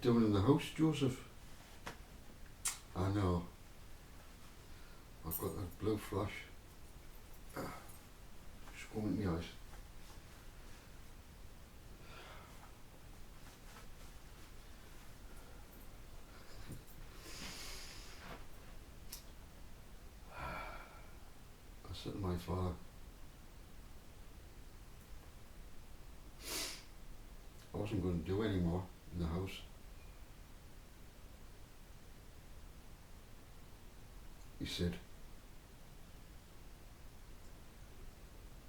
doing in the house, Joseph? I know. I've got that blue flash. It's going in my eyes. I said to my father, I wasn't going to do any more in the house. He said,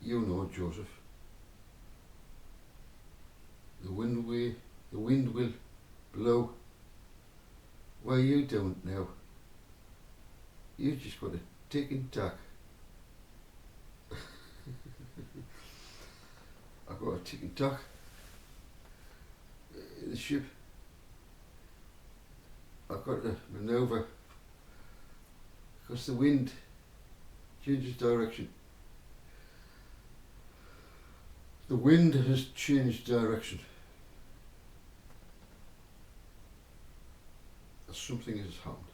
you know, Joseph, the wind will blow where you don't now. You just got to tick and tack. I got a tick and tack. The ship. I've got to manoeuvre because the wind changes direction. The wind has changed direction. Something has happened.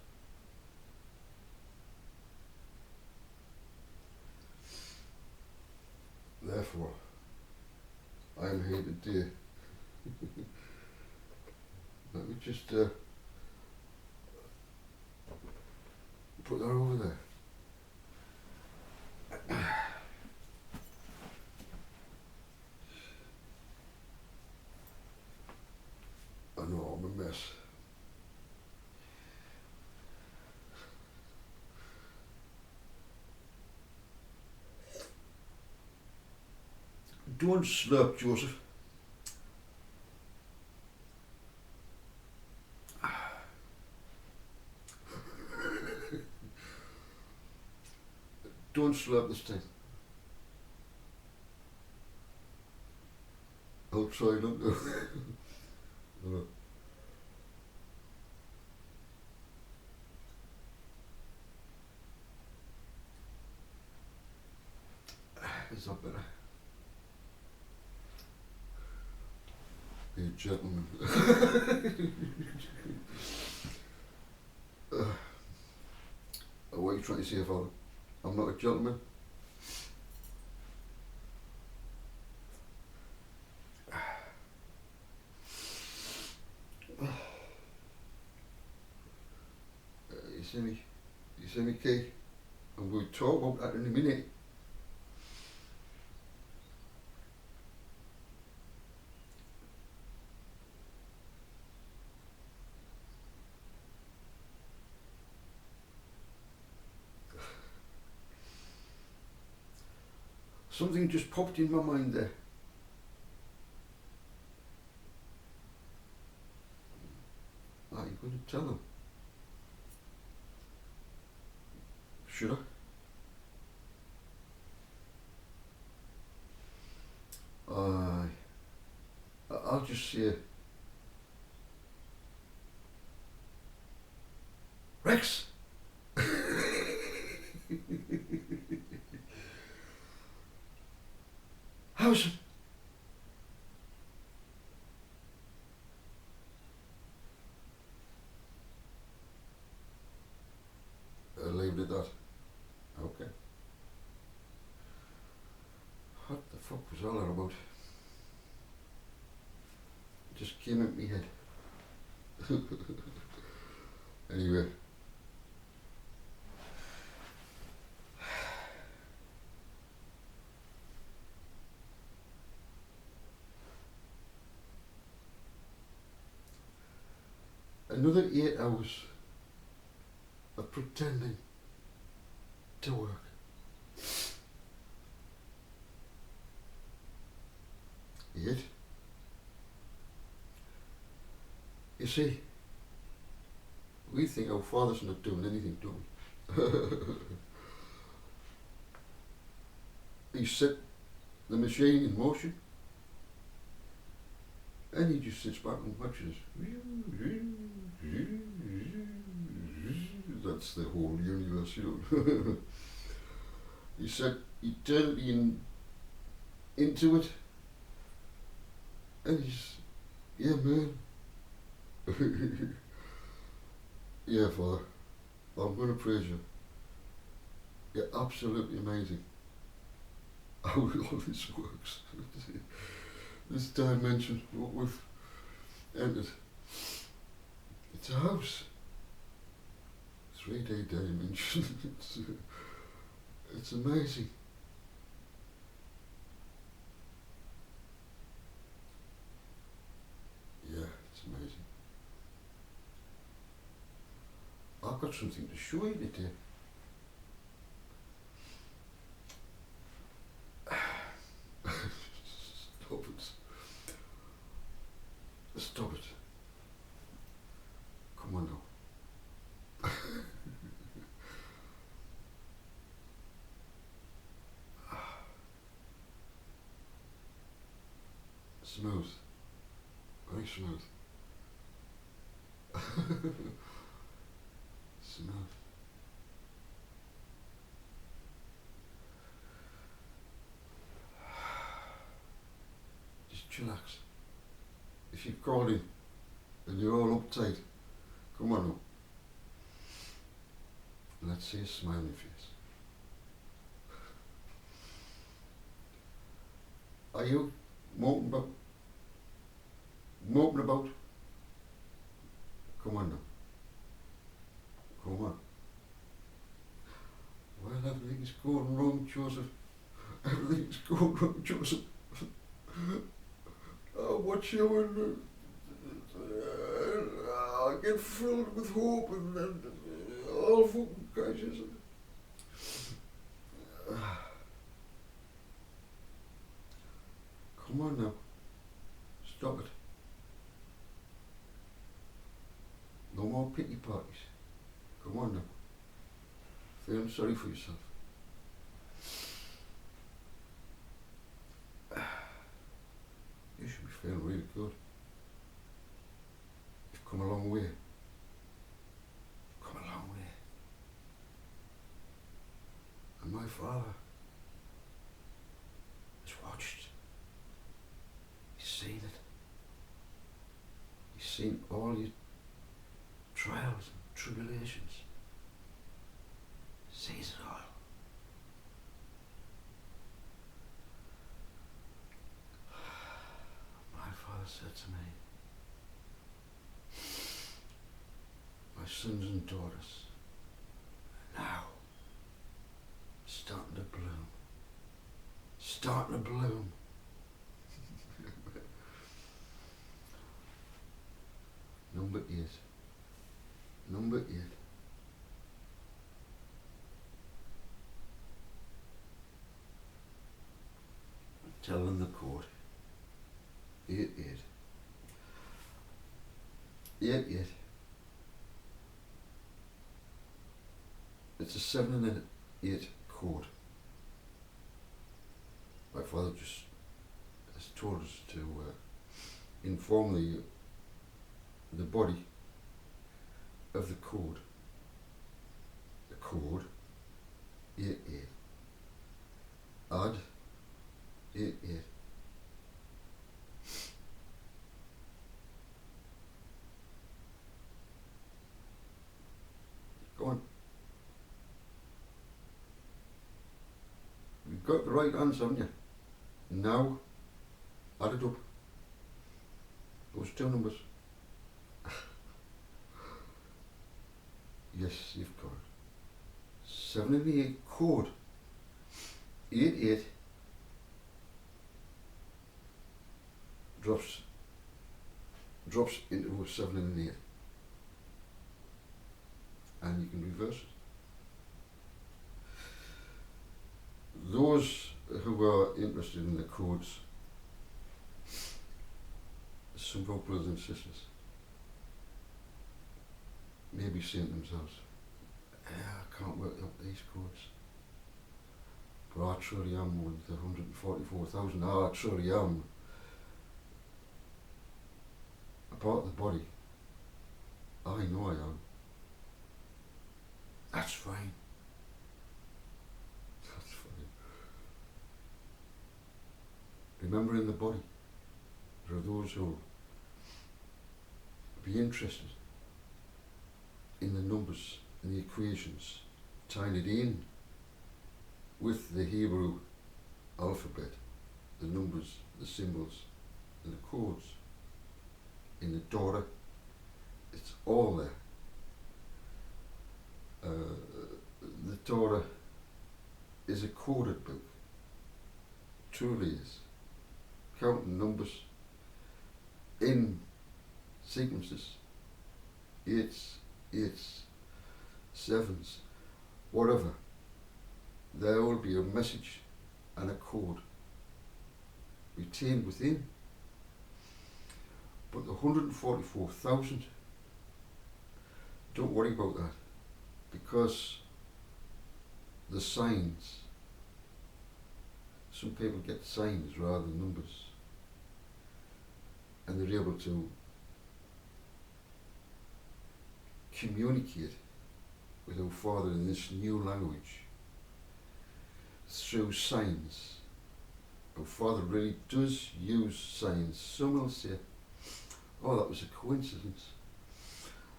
Therefore, I am here today. Let me just put that over there. I know I'm a mess. Don't slurp, Joseph. Don't slurp this time. I'll try not to. Is that better? Be a gentleman. What are you trying to say, Father? I'm not a gentleman. You see me, Kay? And we'll talk about that in a minute. Something just popped in my mind there. Are you going to tell them? Should I? I'll just say, Rex! How's it? I'll leave it at that. Okay. What the fuck was all that about? It just came at me head. Anyway. Another 8 hours of pretending to work. Yet, you see, we think our Father's not doing anything, don't we? He set the machine in motion and he just sits back and watches. That's the whole universe, you know. He set eternity into it, and he's, yeah man, Yeah, Father, I'm going to praise you. You're absolutely amazing. How all this works. This dimension, what we've entered, it's a house. 3D dimension. It's amazing. Yeah, it's amazing. I've got something to show you today. Stop it. Stop it. Come on now. Smooth. Very smooth. Smooth. Just chillax. If you've called in and you're all uptight, come on now. Let's see a smiling face. Are you moping about? Moping about? Come on now. Come on. Well, everything's going wrong, Joseph. Everything's going wrong, Joseph. What you and I get filled with hope and all fucking crashes. Come on now. Stop it. No more pity parties. Come on now. Feeling sorry for yourself. You should be feeling really good. You've come a long way. Come a long way. And my Father has watched. He's seen it. He's seen all your trials and tribulations. Sees it all. My Father said to me, my sons and daughters are now starting to bloom. Starting to bloom. Number 8. Number 8. Tell them the code. 8. 8. It's a 7 and an 8 code. My Father just has told us to inform the body of the code. The code 8. Add 8. Go on. You've got the right answer, haven't you? Now, add it up. Those 2 numbers. Yes, you've got it. 7 and 8 code. 8 drops into a 7 and an 8. And you can reverse it. Those who are interested in the codes, some of our brothers and sisters may be saying to themselves, I can't work out these codes. But I truly am with the 144,000. I truly am a part of the body. I know I am. That's fine. That's fine. Remember, in the body, there are those who be interested in the numbers and the equations, tying it in with the Hebrew alphabet, the numbers, the symbols, and the codes. In the Torah, it's all there. The Torah is a coded book, truly is. Counting numbers in sequences, eights, sevens, whatever. There will be a message and a code retained within. But the 144,000, don't worry about that, because the signs, some people get signs rather than numbers, and they're able to communicate with our Father in this new language through signs. Our Father really does use signs. Some will say, oh, that was a coincidence.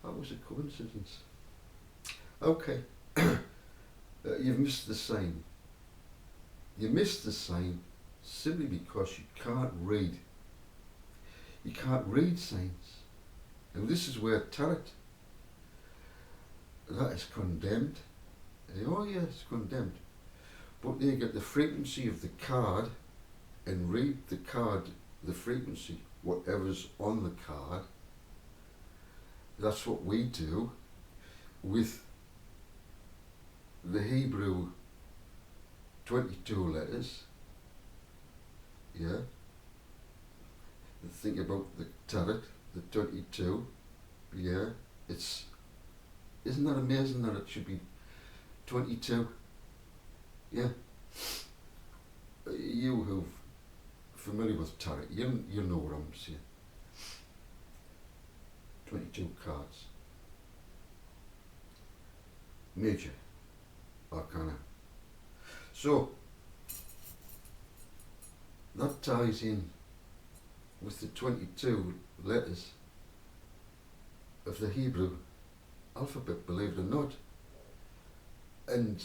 That was a coincidence. Okay, you've missed the sign. You missed the sign simply because you can't read. You can't read signs. Now this is where tarot, that is condemned. Oh yeah, it's condemned. But they get the frequency of the card and read the card, the frequency, whatever's on the card. That's what we do with the Hebrew 22 letters. Yeah. Think about the tarot, the 22. Yeah. Isn't that amazing that it should be 22? Yeah. You who've familiar with tarot, you know what I'm saying. 22 cards. Major arcana. So that ties in with the 22 letters of the Hebrew alphabet, believe it or not. And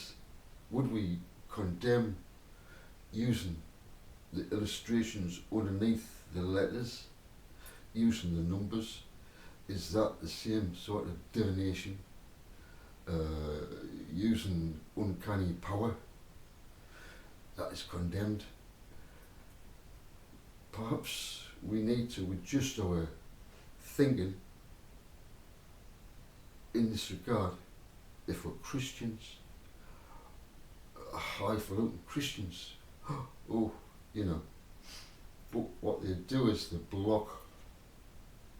would we condemn using the illustrations underneath the letters, using the numbers? Is that the same sort of divination? Using uncanny power? That is condemned. Perhaps we need to adjust our thinking in this regard. If we're Christians, highfalutin Christians, oh, you know, but what they do is they block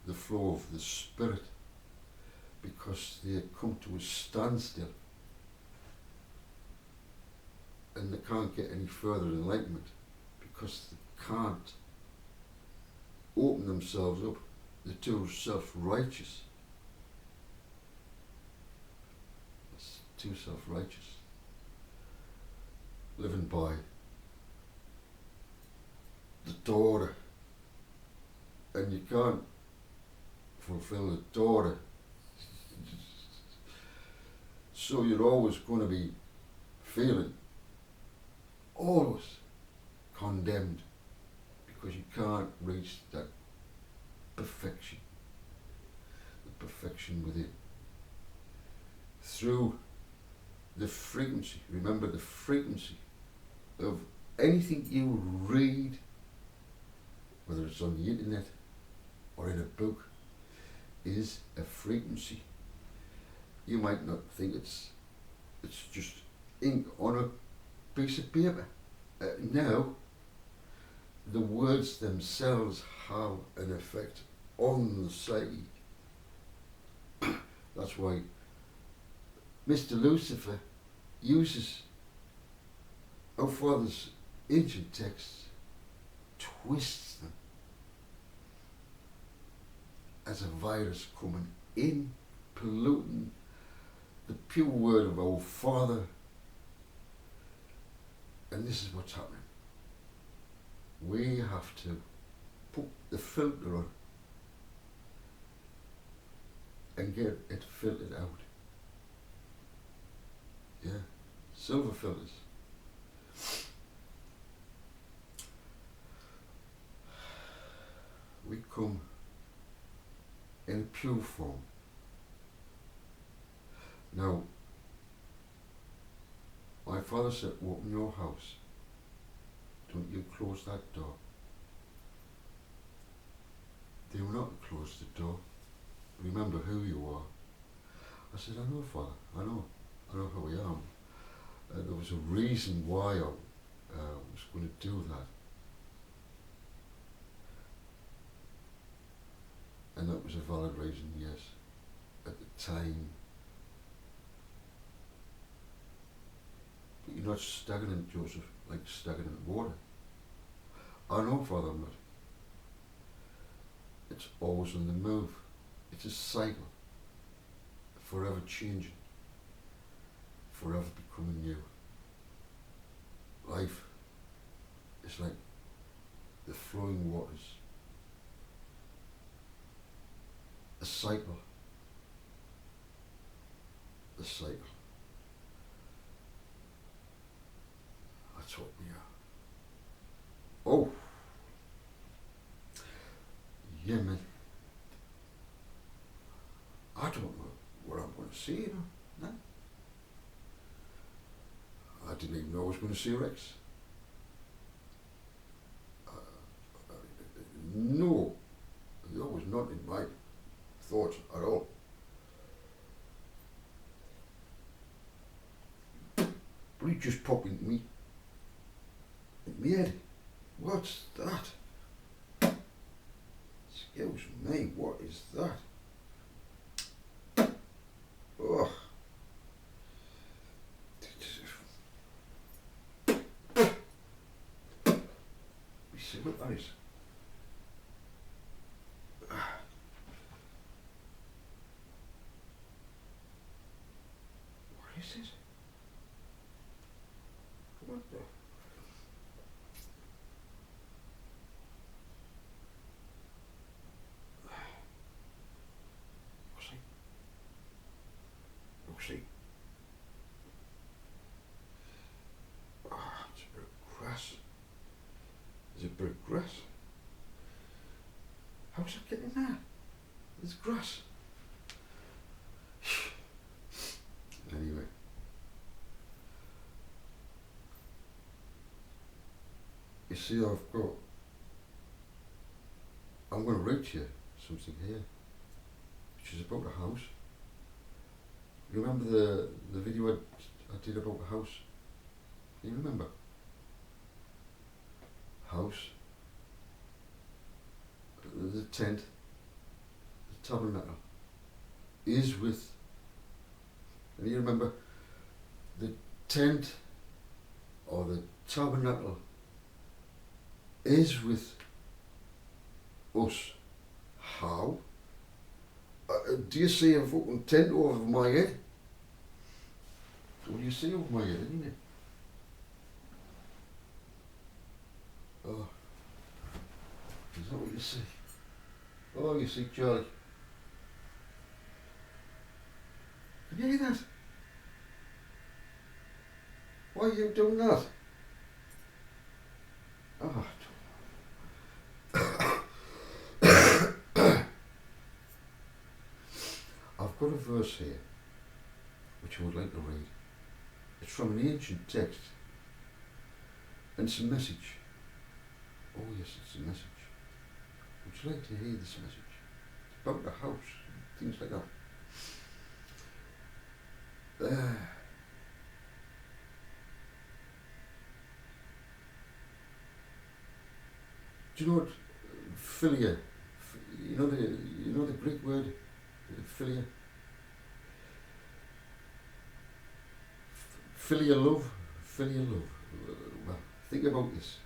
the flow of the Spirit because they come to a standstill and they can't get any further enlightenment because they can't open themselves up. They're too self-righteous. It's too self-righteous. Living by the Torah, and you can't fulfill the Torah, so you're always going to be feeling always condemned because you can't reach that perfection, the perfection within, through the frequency. Remember, the frequency of anything you read, whether it's on the internet or in a book, is a frequency. You might not think it's just ink on a piece of paper. No, the words themselves have an effect on the psyche. That's why Mr. Lucifer uses our Father's ancient texts, twists them as a virus coming in, polluting the pure word of our Father. And this is what's happening. We have to put the filter on and get it filtered out. Yeah, silver filters. We come in pure form. Now, my father said, open your house. Don't you close that door. Do not close the door. Remember who you are. I said, I know, Father, I know who I am. There was a reason why I was going to do that. And that was a valid reason, yes. At the time. But you're not stagnant, Joseph, like stagnant water. I know, Father, I'm not. It's always on the move. It's a cycle. Forever changing. Forever becoming new. Life is like the flowing waters. A cycle. The cycle. That's what we are. Oh. Yeah, man. I don't know what I'm going to see, you know. No. I didn't even know I was going to see Rex. No. That was not in my thoughts at all. But he just popped into me. In my head. What's that? Excuse me, what is that? Oh. You see what that is? What is it? What the? See. Ah, it's a bit of grass. There's a bit of grass. How's it getting there? There's grass. Anyway. You see, I'm going to read you something here, which is about a house. You remember the video I did about the house? Can you remember? House, the tent, the tabernacle is with, and you remember the tent or the tabernacle is with us. How? Do you see a fucking tent over my head? What do you see over my head, isn't it? Oh, is that what you see? Oh, you see Charlie. Can you hear that? Why are you doing that? Oh, I've got a verse here which I would like to read. It's from an ancient text and it's a message. Oh yes, it's a message. Would you like to hear this message? It's about the house, things like that. Do you know what philia? You know the Greek word philia. Filial love. Well, think about this.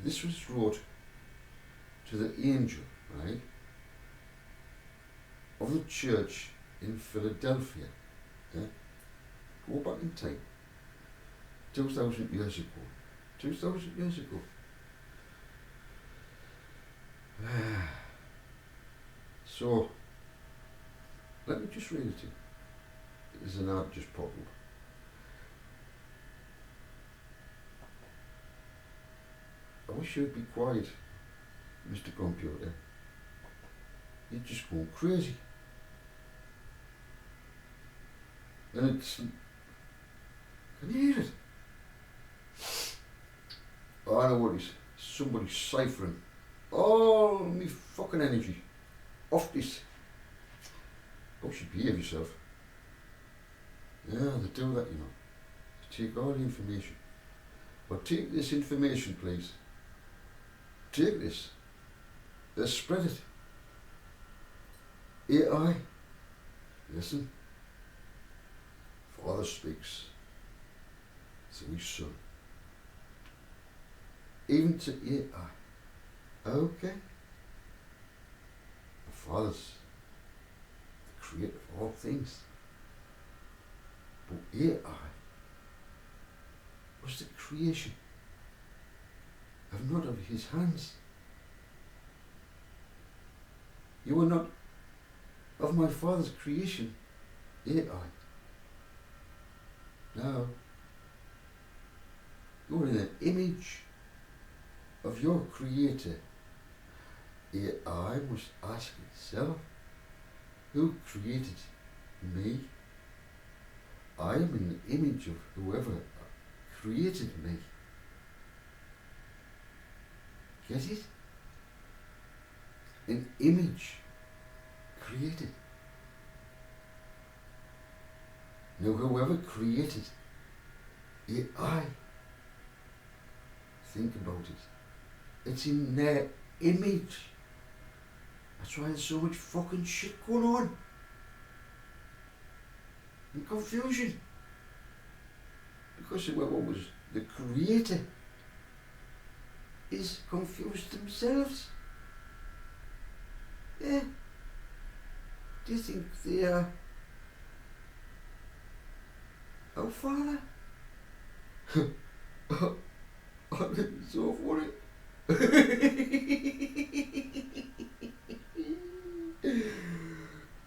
This was wrote to the angel, right, of the church in Philadelphia. Yeah? Go back in time. 2,000 years ago. 2,000 years ago. So, Let me just read it to you. There's an ad just popped up. I wish you'd be quiet, Mr. Computer. You're just going crazy. And it's... Can you hear it? Oh, I know what it is. Somebody's siphoning all me fucking energy off this. Oh, you should behave yourself. Yeah, they do that, you know. They take all the information. But take this information, please. Take this. Let's spread it. AI. Listen. Father speaks to his son. Even to AI. Okay. The Father's the creator of all things. But AI was the creation of not of his hands. You are not of my Father's creation, AI. Now, you are in an image of your creator. AI must ask itself, who created me? I am in the image of whoever created me. Get it? An image created. Now whoever created AI, think about it. It's in their image. That's why there's so much fucking shit going on. And confusion. Because whoever was the creator is confused themselves. Yeah. Do you think they are our Father? Oh, it's so funny.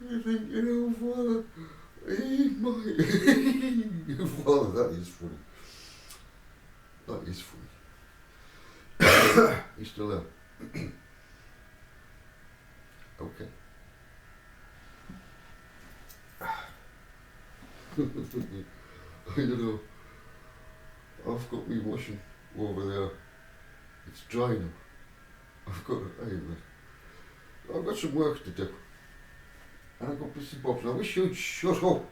You think, you know, Father, he's my Father, that is funny. That is funny. He's still there. Okay. You know, I've got me washing over there. It's dry now. I've got some work to do. And I've got bits and bobs. And I wish you'd shut up.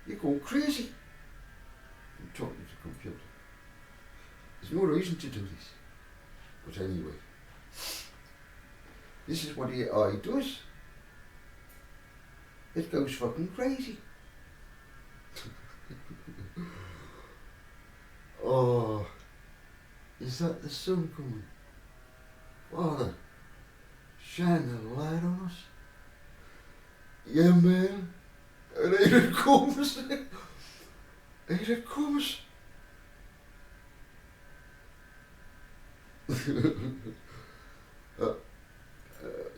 You're going crazy. I'm talking to the computer. There's no reason to do this. But anyway, this is what AI does. It goes fucking crazy. Oh, is that the sun coming? Father, shine the light on us. Yeah, man. And here it comes. Here it comes.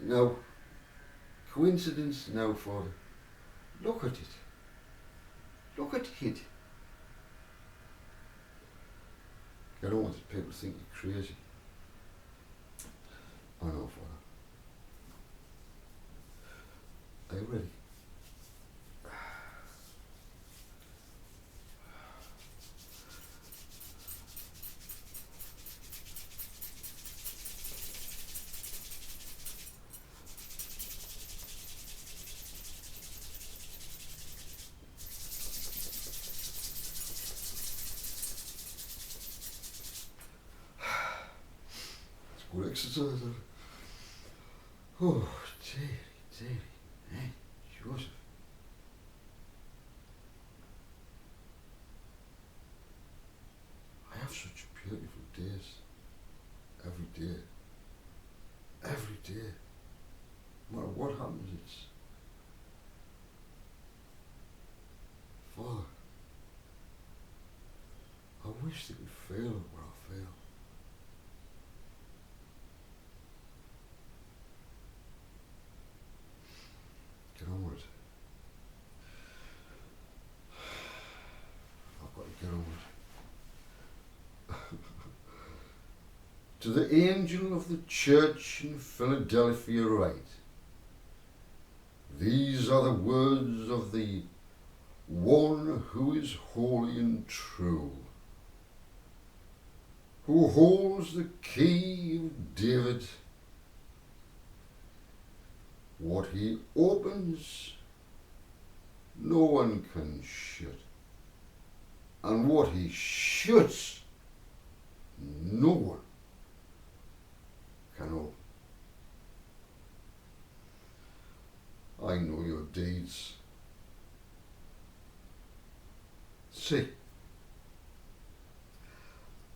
No. Coincidence? No, Father. Look at it. Look at it. I don't want people to think you're crazy. I know, Father. Are you ready? It's good exercise. Oh, Jerry, hey, Joseph. I have such beautiful days. Every day. Every day. No matter what happens, it's... Father, I wish they could fail at what I fail. You know, To the angel of the church in Philadelphia write, these are the words of the one who is holy and true, who holds the key of David. What he opens, no one can shut, and what he shuts, no one can open. I know your deeds. See,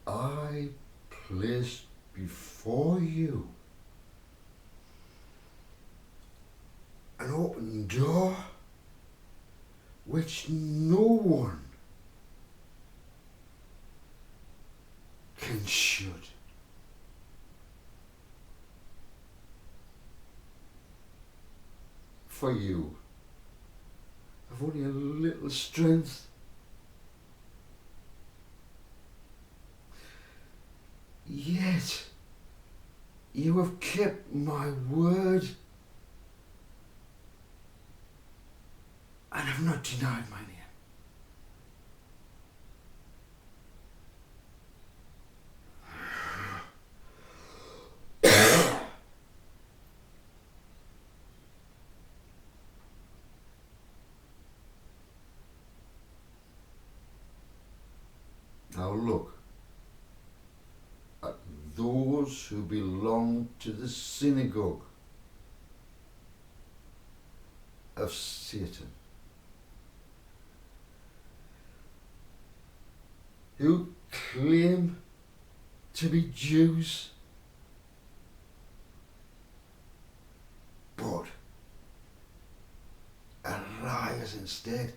I placed before you an open door which no one can shut. For you, I've only a little strength. Yet, you have kept my word and have not denied my name. Now look at those who belong to the synagogue of Satan, who claim to be Jews, but are liars instead.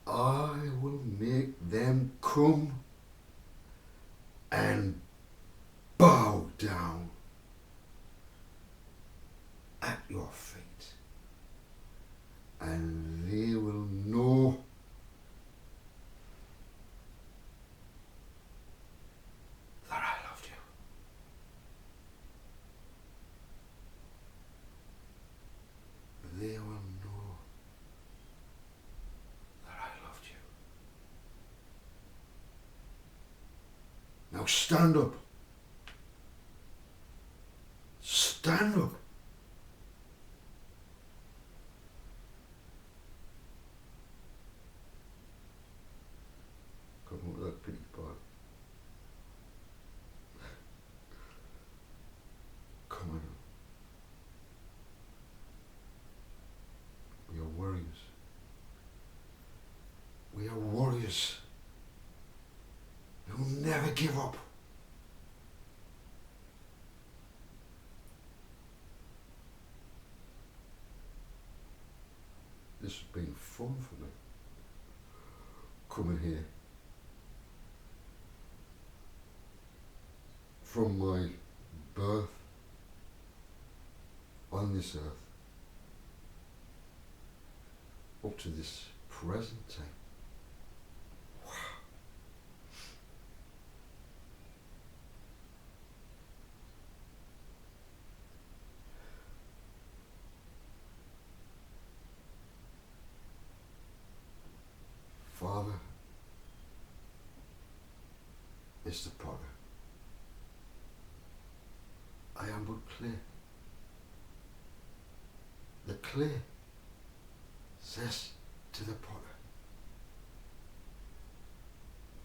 I will make them come and bow down at your feet, and they will know that I loved you. They will know that I loved you. Now stand up. Stand up. Come on with that pretty boy. Come on. We are warriors. We are warriors who never give up. This has been fun for me, coming here from my birth on this earth up to this present time. Wow. Father is the potter. I am but clay. The clay says to the potter,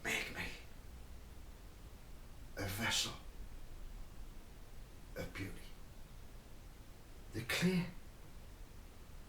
make me a vessel of beauty. The clay